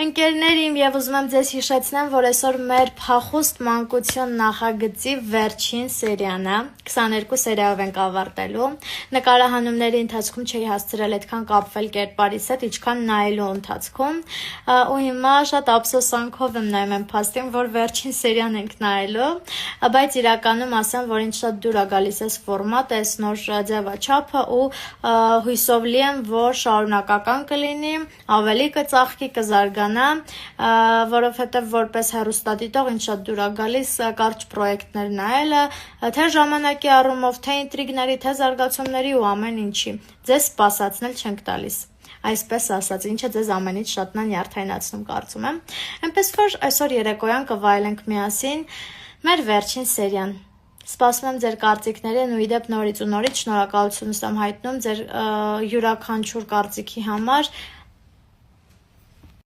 Ընկերներին եւ ուզում եմ ձեզ հիշեցնեմ, որ այսօր մեր փախուստ մանկություն նախագծի վերջին սերիան է, 22 սերիայով ենք ավարտելու։ Նկարահանումների ընթացքում չէի հասցրել այդքան կապվել կերպարիս հետ, ինչքան նայելու ընթացքում, ու հիմա շատ ափսոսանքով եմ նայում եմ փաստին, որ վերջին սերիան ենք նայելու, բայց իրականում ասեմ, որ ինձ շատ դուր է գալիս այս ֆորմատը, այս նոր ձևաչափը ու հույսով լի եմ, որ շարունակական կլինի, ավելի կծաղկի, կզարգանա, որովհետև որպես հեռուստադիտող ինձ շատ դուր է գալիս կարճ պրոյեկտներ նայելը, թե ժամանակի առումով, թե ինտրիգների, թե զարգացումների ու ամեն ինչի։ Ձեզ սպասացնել չենք տալիս։ Այսպես ասած, ինչը ձեզ ամենից շատն է նյարդայնացնում, կարծում եմ։ Այնպես որ այսօր երեկոյան կվայելենք միասին մեր վերջին սերիան։ Սպասում եմ ձեր կարծիքներին ու իդեպ նորից ու նորից շնորհակալություն եմ հայտնում ձեր յուրաքանչյուր կարծիքի համար,